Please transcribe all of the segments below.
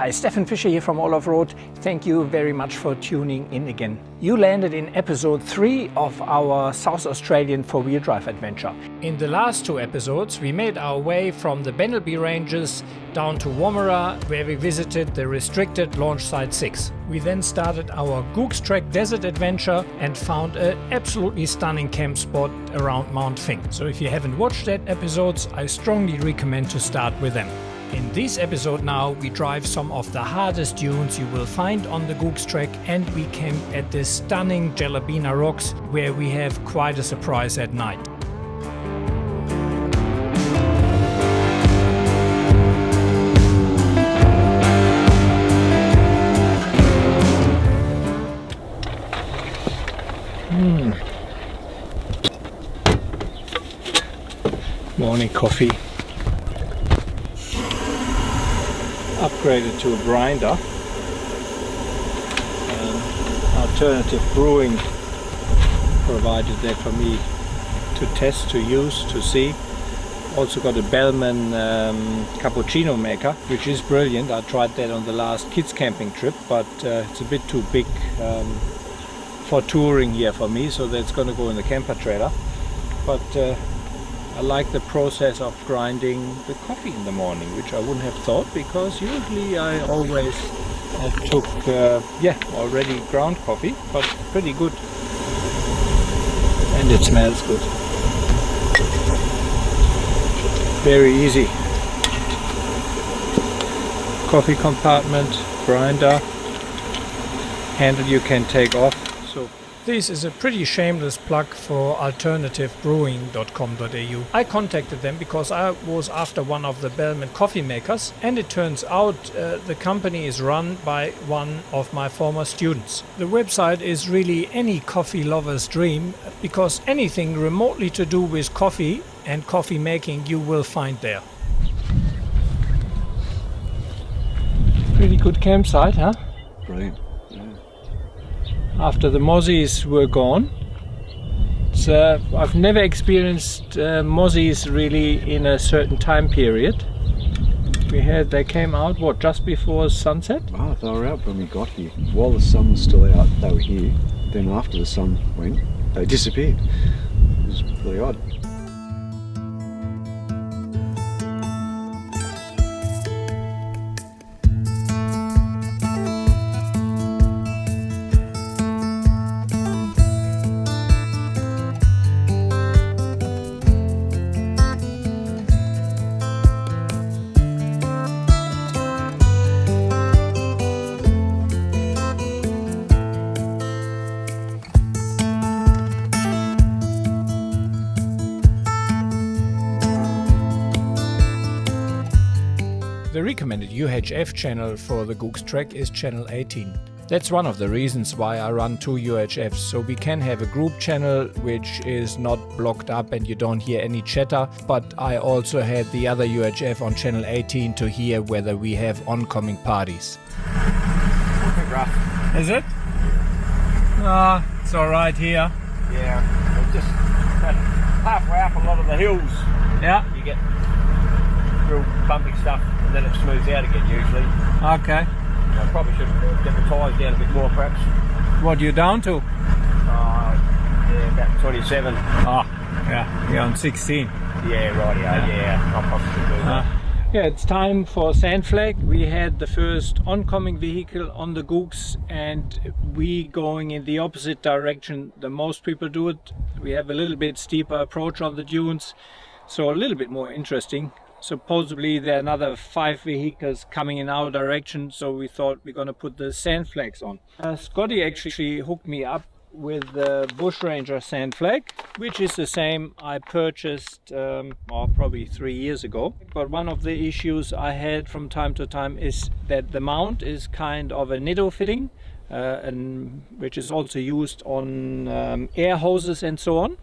guys, Stefan Fischer here from Alloffroad. Thank you very much for tuning in again. You landed in episode 3 of our South Australian four-wheel drive adventure. In the last 2 episodes we made our way from the Benelby Ranges down to Woomera, where we visited the restricted launch site 6. We then started our Googs Track desert adventure and found an absolutely stunning camp spot around Mt Finke. So if you haven't watched that episodes, I strongly recommend to start with them. In this episode now we drive some of the hardest dunes you will find on the Googs Track, and we camp at the stunning Jellabinna Rocks, where we have quite a surprise at night. Morning coffee. Upgraded to a grinder. Alternative brewing provided that for me to test, to use, to see. Also got a Bellman cappuccino maker, which is brilliant. I tried that on the last kids camping trip, but it's a bit too big for touring here for me, so that's going to go in the camper trailer. But I like the process of grinding the coffee in the morning, which I wouldn't have thought, because usually I always took already ground coffee, but pretty good, and it smells good. Very easy. Coffee compartment, grinder, handle you can take off. So this is a pretty shameless plug for alternativebrewing.com.au. I contacted them because I was after one of the Bellman coffee makers, and it turns out the company is run by one of my former students. The website is really any coffee lover's dream, because anything remotely to do with coffee and coffee making you will find there. Pretty good campsite, huh? Brilliant. After the mozzies were gone. I've never experienced mozzies really in a certain time period. They came out, just before sunset? Oh, they were out when we got here. While the sun was still out, they were here. Then after the sun went, they disappeared. It was really odd. The recommended UHF channel for the Googs Track is channel 18. That's one of the reasons why I run 2 UHFs, so we can have a group channel which is not blocked up and you don't hear any chatter, but I also had the other UHF on channel 18 to hear whether we have oncoming parties. Rough. Is it? It's alright here. Yeah, it's just halfway up a lot of the hills. Yeah. You get real bumpy stuff, and then it smooths out again usually. Okay. I probably should get the tyres down a bit more perhaps. What are you down to? Yeah, about 27. Yeah, you're on 16. Yeah, right, yeah. I probably should do that. Yeah, it's time for sand flag. We had the first oncoming vehicle on the Googs, and we going in the opposite direction than most people do it. We have a little bit steeper approach on the dunes, so a little bit more interesting. Supposedly there are another 5 vehicles coming in our direction, so we thought we're going to put the sand flags on. Scotty actually hooked me up with the Bush Ranger sand flag, which is the same I purchased probably 3 years ago. But one of the issues I had from time to time is that the mount is kind of a Nido fitting, which is also used on air hoses and so on.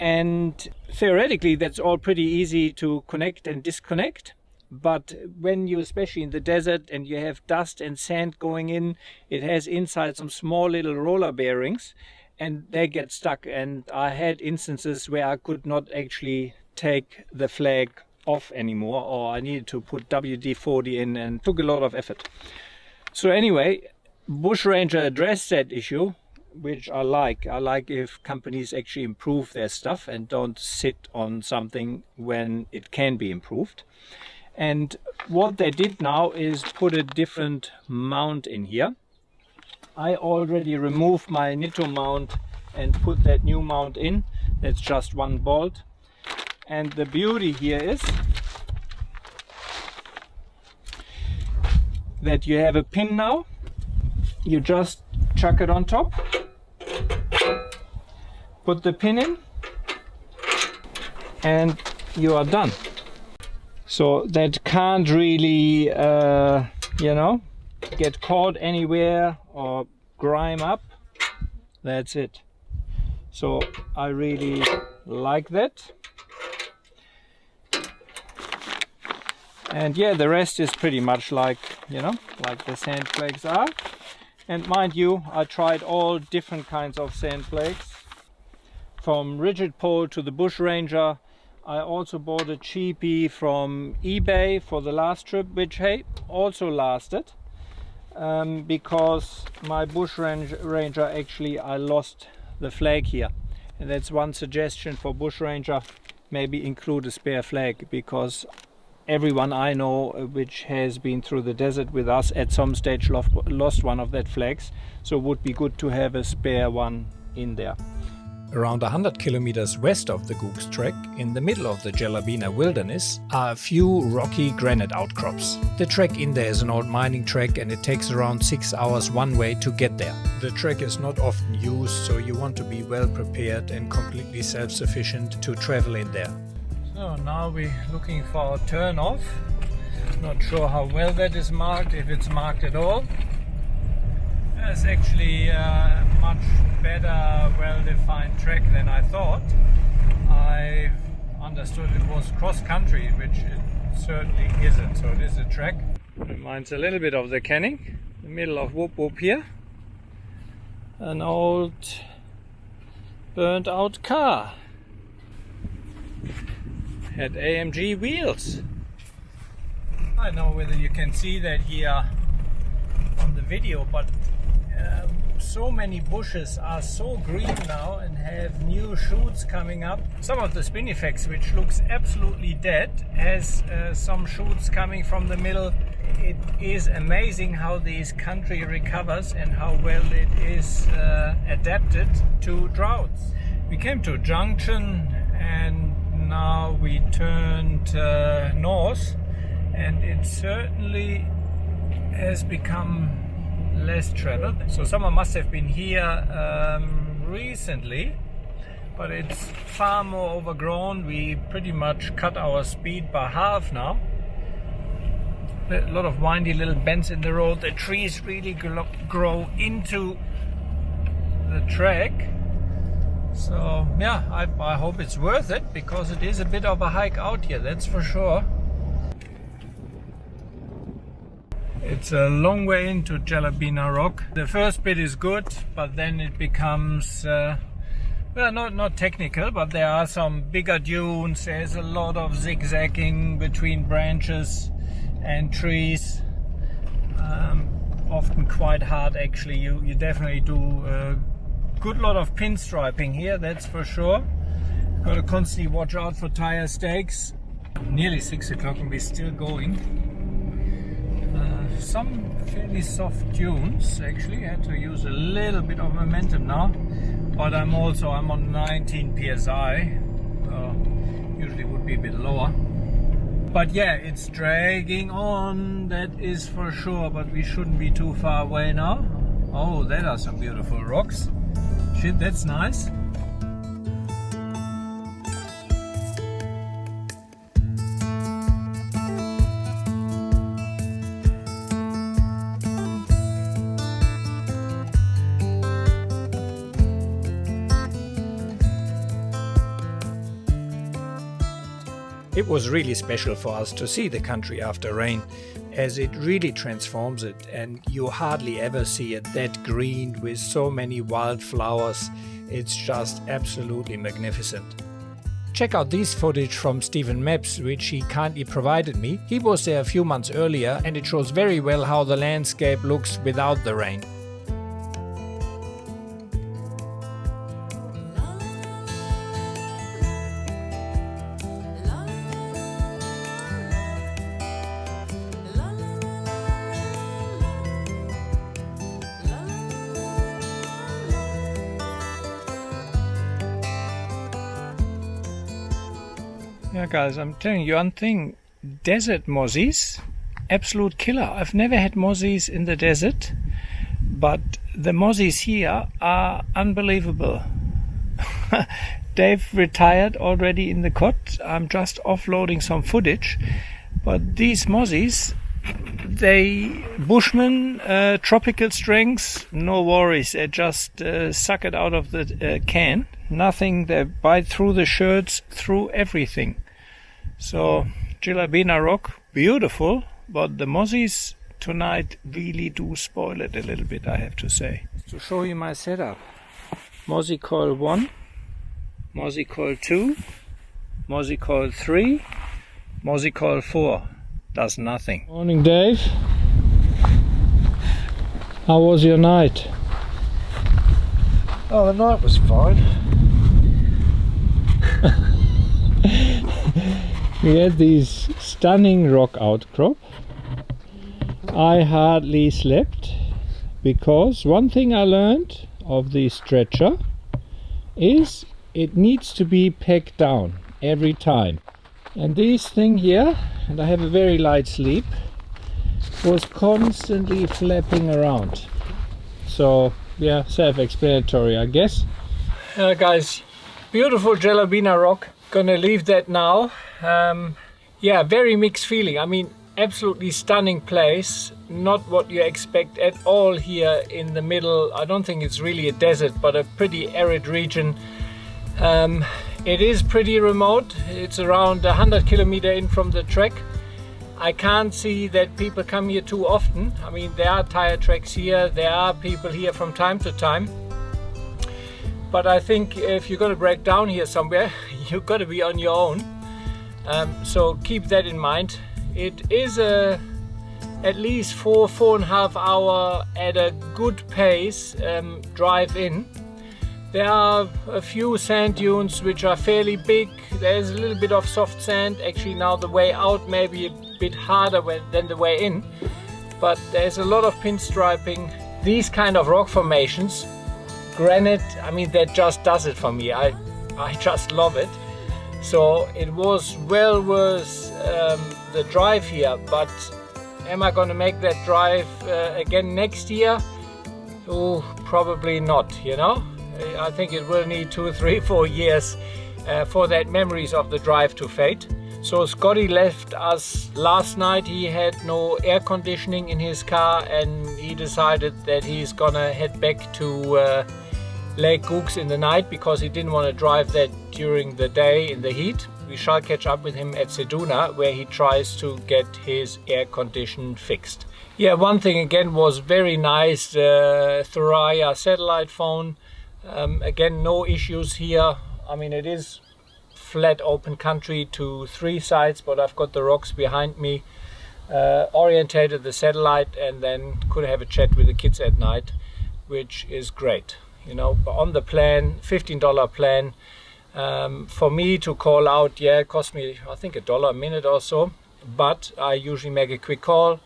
And theoretically that's all pretty easy to connect and disconnect, but when you, especially in the desert, and you have dust and sand going in, it has inside some small little roller bearings, and they get stuck. And I had instances where I could not actually take the flag off anymore, or I needed to put WD-40 in, and took a lot of effort. So anyway, Bush Ranger addressed that issue, which I like. I like if companies actually improve their stuff and don't sit on something when it can be improved. And what they did now is put a different mount in here. I already removed my Nitto mount and put that new mount in. That's just one bolt. And the beauty here is that you have a pin now. You just chuck it on top, put the pin in, and you are done. So that can't really, you know, get caught anywhere or grime up. That's it. So I really like that. And yeah, the rest is pretty much like, you know, like the sand flakes are. And mind you, I tried all different kinds of sand flakes, from rigid pole to the Bush Ranger. I also bought a cheapie from eBay for the last trip, which hey, also lasted, because my Bush Ranger actually I lost the flag here. And that's one suggestion for Bush Ranger, maybe include a spare flag, because everyone I know which has been through the desert with us at some stage lost one of that flags, so it would be good to have a spare one in there. Around 100 kilometers west of the Googs Track, in the middle of the Jellabina Wildernis, are a few rocky granite outcrops. The track in there is an old mining track, and it takes around 6 hours one way to get there. The track is not often used, so you want to be well prepared and completely self-sufficient to travel in there. So now we're looking for a turn off. Not sure how well that is marked, if it's marked at all. It's actually a much better, well-defined track than I thought. I understood it was cross-country, which it certainly isn't. So it is a track. Reminds a little bit of the Canning, the middle of Whoop Whoop here. An old burnt-out car. Had AMG wheels. I don't know whether you can see that here on the video, but so many bushes are so green now and have new shoots coming up. Some of the spinifex, which looks absolutely dead, has some shoots coming from the middle. It is amazing how this country recovers and how well it is adapted to droughts. We came to a junction and now we turned north, and it certainly has become less traveled. So someone must have been here recently, but it's far more overgrown. We pretty much cut our speed by half now. A lot of windy little bends in the road. The trees really grow into the track. So yeah, I hope it's worth it, because it is a bit of a hike out here, that's for sure. It's a long way into Jellabinna Rock. The first bit is good, but then it becomes, well, not technical, but there are some bigger dunes. There's a lot of zigzagging between branches and trees. Often quite hard actually. You definitely do a good lot of pinstriping here, that's for sure. Got to constantly watch out for tire stakes. Nearly 6 o'clock and we're still going. Some fairly soft dunes actually. Had to use a little bit of momentum now, but I'm on 19 psi, so usually would be a bit lower. But yeah, it's dragging on, that is for sure, but we shouldn't be too far away now. Oh, there are some beautiful rocks. Shit, that's nice. It was really special for us to see the country after rain, as it really transforms it, and you hardly ever see it that green with so many wildflowers. It's just absolutely magnificent. Check out this footage from Stephen Maps, which he kindly provided me. He was there a few months earlier, and it shows very well how the landscape looks without the rain. Yeah guys, I'm telling you one thing, desert mozzies, absolute killer. I've never had mozzies in the desert, but the mozzies here are unbelievable. Dave retired already in the cot. I'm just offloading some footage, but these mozzies, they Bushman, tropical strengths, no worries. They just suck it out of the can. Nothing, they bite through the shirts, through everything. So Jellabinna Rock, beautiful, but the mozzies tonight really do spoil it a little bit, I have to say. To show you my setup, mozzie coil 1, mozzie coil 2, mozzie coil 3, mozzie coil 4, does nothing. Morning Dave, how was your night? Oh, the night was fine. We had these stunning rock outcrop. I hardly slept because one thing I learned of the stretcher is it needs to be pegged down every time. And this thing here, and I have a very light sleep, was constantly flapping around. So yeah, self-explanatory I guess. Guys, beautiful Jellabinna Rock. Gonna leave that now. Yeah, very mixed feeling. I mean, absolutely stunning place. Not what you expect at all here in the middle. I don't think it's really a desert, but a pretty arid region. It is pretty remote. It's around 100 kilometers in from the track. I can't see that people come here too often. I mean, there are tire tracks here. There are people here from time to time. But I think if you're going to break down here somewhere, you've got to be on your own. So keep that in mind. It is at least 4.5 hour at a good pace drive in. There are a few sand dunes which are fairly big. There's a little bit of soft sand. Actually now the way out may be a bit harder than the way in. But there's a lot of pinstriping. These kind of rock formations, granite, I mean, that just does it for me. I just love it. So it was well worth the drive here, but am I going to make that drive again next year? Oh, probably not, you know. I think it will need 2, 3, 4 years for that memories of the drive to fade. So Scotty left us last night. He had no air conditioning in his car and he decided that he's gonna head back to Lake Googs in the night because he didn't want to drive that during the day in the heat. We shall catch up with him at Seduna where he tries to get his air condition fixed. Yeah, one thing again was very nice, Thuraya satellite phone. Again, no issues here. I mean, it is flat open country to 3 sides, but I've got the rocks behind me. Orientated the satellite and then could have a chat with the kids at night, which is great. You know, on the plan, $15 plan, for me to call out, yeah, it cost me I think $1 a minute or so, but I usually make a quick call,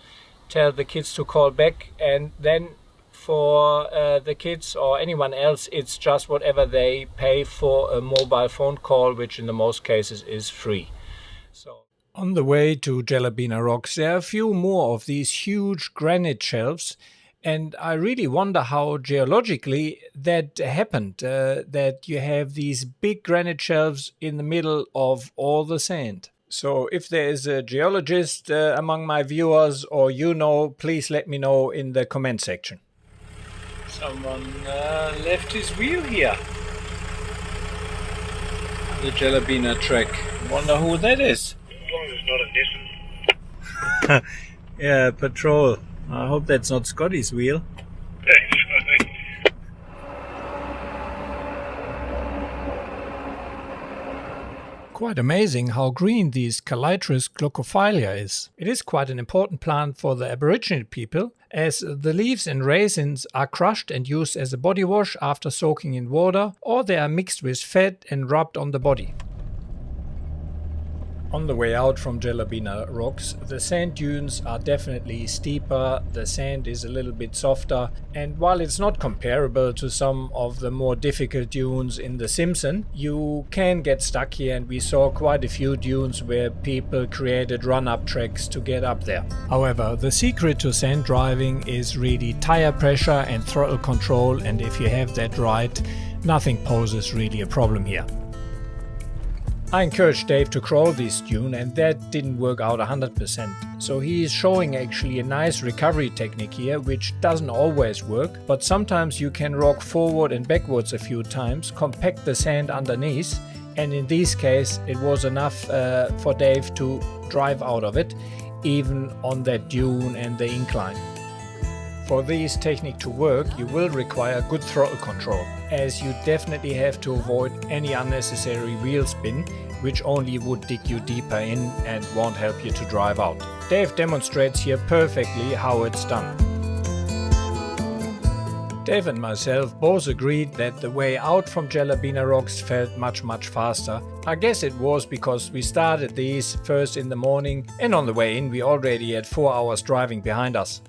tell the kids to call back, and then for the kids or anyone else, it's just whatever they pay for a mobile phone call, which in the most cases is free. So on the way to Jellabinna Rocks, there are a few more of these huge granite shelves. And I really wonder how geologically that happened, that you have these big granite shelves in the middle of all the sand. So if there is a geologist among my viewers or you know, please let me know in the comment section. Someone left his wheel here. The Jellabinna track. Wonder who that is. As long as it's not a Nissan. Yeah, patrol. I hope that's not Scotty's wheel. Quite amazing how green this Calitris glaucophylia is. It is quite an important plant for the Aboriginal people, as the leaves and raisins are crushed and used as a body wash after soaking in water, or they are mixed with fat and rubbed on the body. On the way out from Jellabinna Rocks, the sand dunes are definitely steeper, the sand is a little bit softer, and while it's not comparable to some of the more difficult dunes in the Simpson, you can get stuck here, and we saw quite a few dunes where people created run-up tracks to get up there. However, the secret to sand driving is really tire pressure and throttle control, and if you have that right, nothing poses really a problem here. I encouraged Dave to crawl this dune, and that didn't work out 100%. So he is showing actually a nice recovery technique here, which doesn't always work, but sometimes you can rock forward and backwards a few times, compact the sand underneath, and in this case it was enough for Dave to drive out of it, even on that dune and the incline. For this technique to work, you will require good throttle control, as you definitely have to avoid any unnecessary wheel spin, which only would dig you deeper in and won't help you to drive out. Dave demonstrates here perfectly how it's done. Dave and myself both agreed that the way out from Jellabinna Rocks felt much faster. I guess it was because we started these first in the morning, and on the way in we already had 4 hours driving behind us.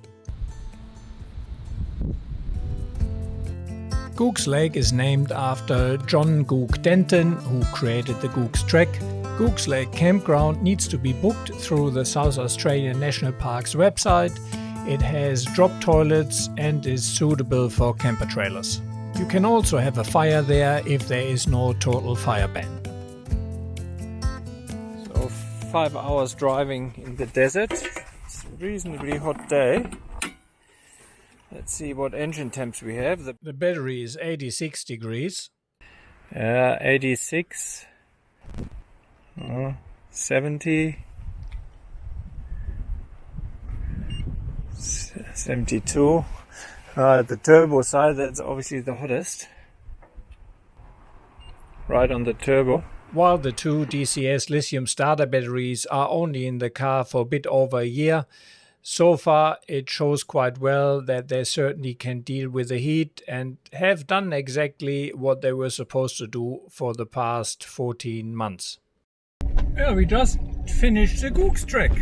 Googs Lake is named after John Goog Denton, who created the Googs Track. Googs Lake Campground needs to be booked through the South Australian National Park's website. It has drop toilets and is suitable for camper trailers. You can also have a fire there if there is no total fire ban. So 5 hours driving in the desert. It's a reasonably hot day. Let's see what engine temps we have. The battery is 86 degrees. 86, 70, 72. The turbo side, that's obviously the hottest. Right on the turbo. While the two DCS lithium starter batteries are only in the car for a bit over a year, so far it shows quite well that they certainly can deal with the heat and have done exactly what they were supposed to do for the past 14 months. Well, we just finished the Googs Track.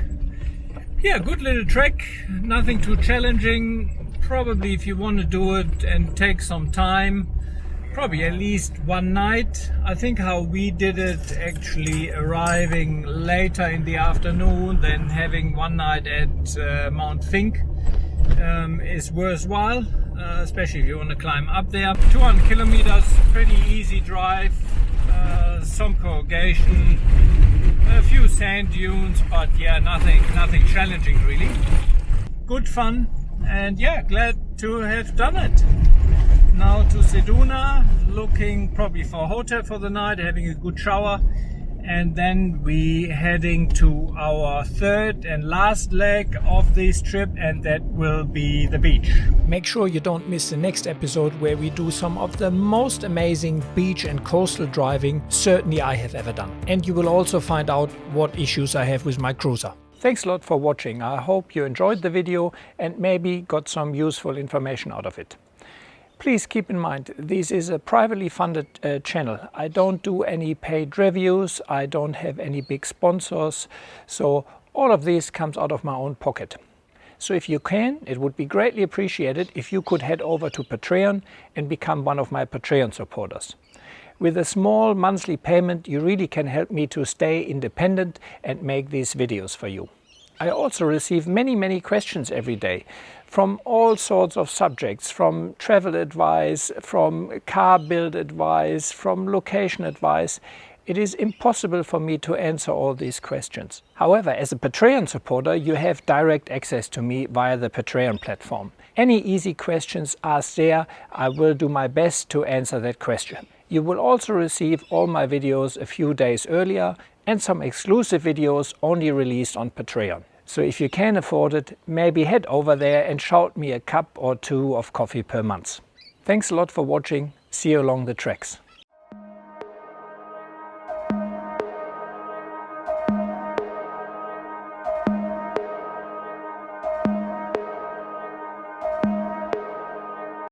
Yeah, good little track, nothing too challenging. Probably if you want to do it and take some time, probably at least one night. I think how we did it, actually arriving later in the afternoon, then having one night at Mt Finke, is worthwhile, especially if you want to climb up there. 200 kilometers, pretty easy drive, some corrugation, a few sand dunes, but yeah, nothing challenging really. Good fun, and yeah, glad to have done it. Now to Seduna, looking probably for a hotel for the night, having a good shower, and then we heading to our third and last leg of this trip, and that will be the beach. Make sure you don't miss the next episode where we do some of the most amazing beach and coastal driving certainly I have ever done. And you will also find out what issues I have with my cruiser. Thanks a lot for watching. I hope you enjoyed the video and maybe got some useful information out of it. Please keep in mind, this is a privately funded channel. I don't do any paid reviews, I don't have any big sponsors, so all of this comes out of my own pocket. So if you can, it would be greatly appreciated if you could head over to Patreon and become one of my Patreon supporters. With a small monthly payment, you really can help me to stay independent and make these videos for you. I also receive many questions every day from all sorts of subjects, from travel advice, from car build advice, from location advice. It is impossible for me to answer all these questions. However, as a Patreon supporter, you have direct access to me via the Patreon platform. Any easy questions asked there, I will do my best to answer that question. You will also receive all my videos a few days earlier and some exclusive videos only released on Patreon. So if you can afford it, maybe head over there and shout me a cup or two of coffee per month. Thanks a lot for watching. See you along the tracks.